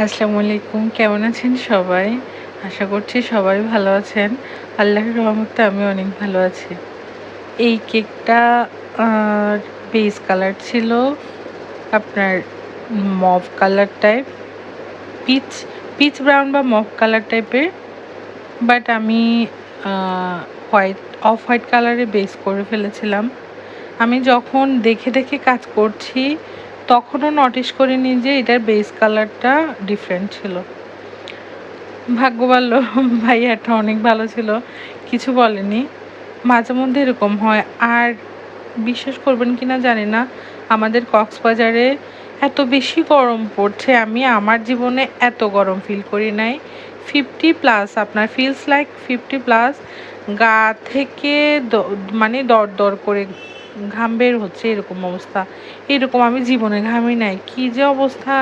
আসসালামু আলাইকুম। কেমন আছেন সবাই? আশা করছি সবাই ভালো আছেন। আল্লাহর রহমতে আমি অনেক ভালো আছি। এই কেকটা আ বেজ কালার ছিল আপনার mauve colour type, peach peach brown বা মভ কালার টাইপের। বাট আমি আ অফ হোয়াইট কালারে বেস করে ফেলেছিলাম। আমি যখন দেখে কাজ করছি, তখনও নোটিস করিনি যে এটার বেস কালারটা ডিফারেন্ট ছিল। ভাগ্য ভালো ভাইয়াটা অনেক ভালো ছিল, কিছু বলেনি। মাঝেমধ্যে এরকম হয়। আর বিশ্বাস করবেন কিনা জানি না, আমাদের কক্সবাজারে এত বেশি গরম পড়ছে, আমি আমার জীবনে এত গরম ফিল করি নাই। 50+ আপনার ফিলস লাইক 50+, গা থেকে মানে দরদর করে ঘাম বের হচ্ছে, এরকম অবস্থা। এরকম আমি জীবনে ঘামি নাই। কি যে অবস্থা!